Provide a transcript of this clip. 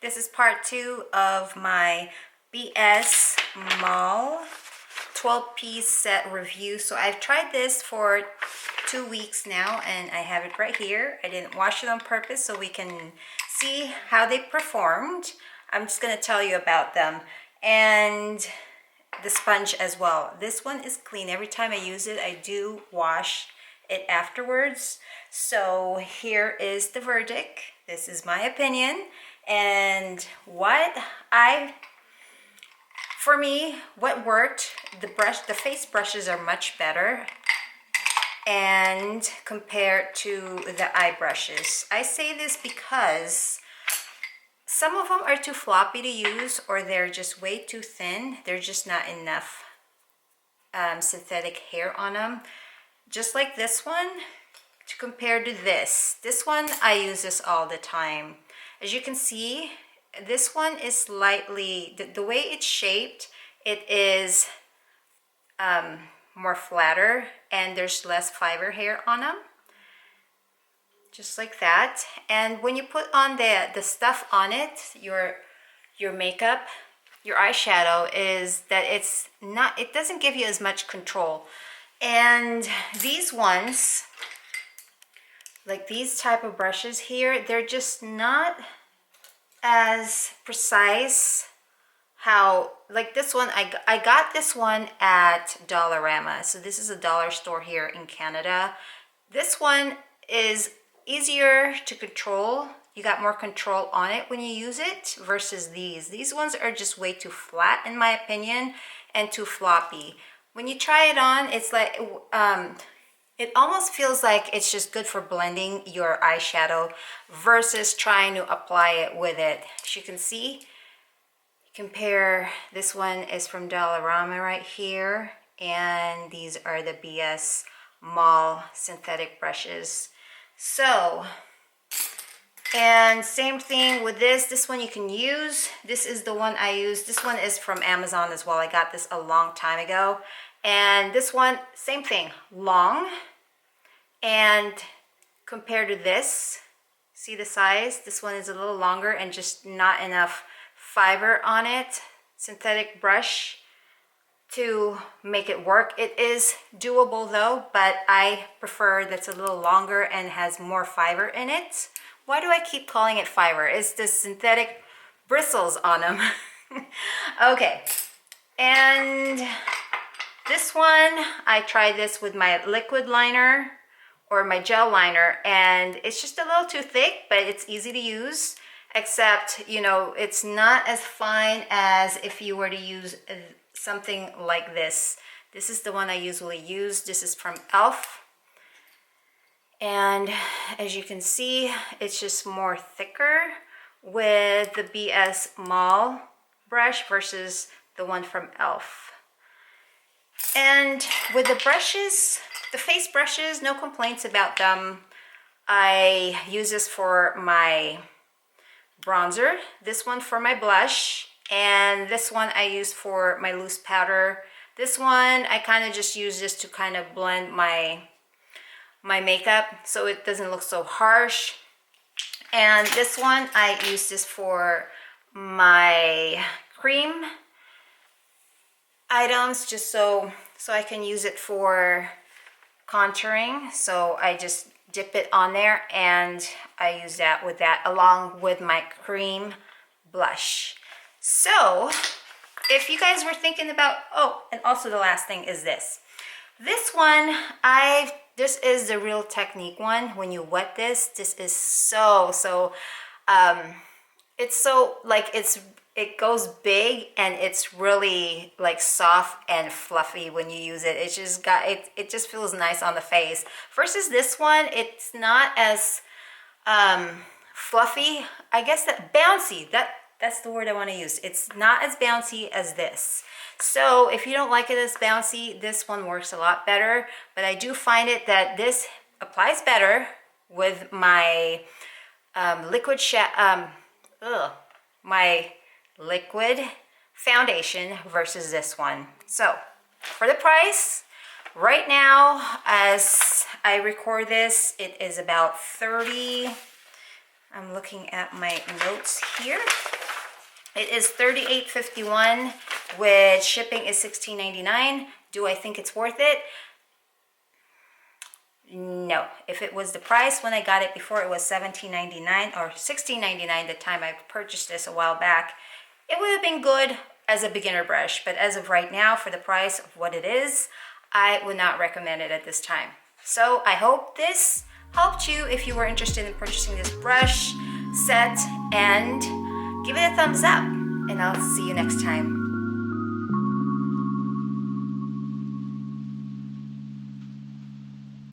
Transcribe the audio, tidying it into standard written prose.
This is part 2 of my BS Mall 12-piece set review. So I've tried this for 2 weeks now and I have it right here. I didn't wash it on purpose so we can see how they performed. I'm just going to tell you about them. And the sponge as well. This one is clean. Every time I use it, I do wash it afterwards. So here is the verdict. This is my opinion. And for me, what worked, the face brushes are much better and compared to the eye brushes. I say this because some of them are too floppy to use, or they're just way too thin. There's just not enough synthetic hair on them. Just like this one, to compare to this. This one, I use this all the time. As you can see, this one is slightly, the way it's shaped, it is more flatter and there's less fiber hair on them. Just like that. And when you put on the stuff on it, your makeup, your eyeshadow, is that it doesn't give you as much control. And these ones, like these type of brushes here, they're just not as precise. How, like this one, I got this one at Dollarama. So this is a dollar store here in Canada. This one is easier to control. You got more control on it when you use it versus these. These ones are just way too flat in my opinion and too floppy. When you try it on, it's like it almost feels like it's just good for blending your eyeshadow versus trying to apply it with it. As you can see, compare, this one is from Dollarama right here, and these are the BS Mall synthetic brushes. So, and same thing with this one you can use. This is the one I use. This one is from Amazon as well. I got this a long time ago. And this one, same thing, long. And compared to this, see the size? This one is a little longer and just not enough fiber on it, synthetic brush, to make it work. It is doable though, but I prefer that's a little longer and has more fiber in it. Why do I keep calling it fiber? It's the synthetic bristles on them. Okay, and this one, I tried this with my liquid liner or my gel liner, and it's just a little too thick, but it's easy to use, except, you know, it's not as fine as if you were to use something like this. This is the one I usually use. This is from e.l.f. And as you can see, it's just more thicker with the BS Mall brush versus the one from e.l.f. And with the brushes, the face brushes, no complaints about them. I use this for my bronzer, this one for my blush, and this one I use for my loose powder. This one I kind of just use this to kind of blend my makeup so it doesn't look so harsh. And this one I use this for my cream items, just so I can use it for contouring. So I just dip it on there and I use that with that along with my cream blush. So if you guys were thinking about, oh, and also the last thing is this one, this is the Real Technique one. When you wet this is so it's so, like, it goes big and it's really like soft and fluffy when you use it. It's just got it just feels nice on the face. Versus this one, it's not as fluffy. I guess that bouncy, that's the word I want to use. It's not as bouncy as this. So if you don't like it as bouncy, this one works a lot better. But I do find it that this applies better with my my liquid foundation versus this one. So for the price, right now as I record this, it is about $30 I'm looking at my notes here. It is $38.51, with shipping is $16.99. Do I think it's worth it? No. If it was the price when I got it before, it was $17.99 or $16.99 the time I purchased this a while back, it would have been good as a beginner brush. But as of right now, for the price of what it is, I would not recommend it at this time. So I hope this helped you if you were interested in purchasing this brush set, and give it a thumbs up, and I'll see you next time.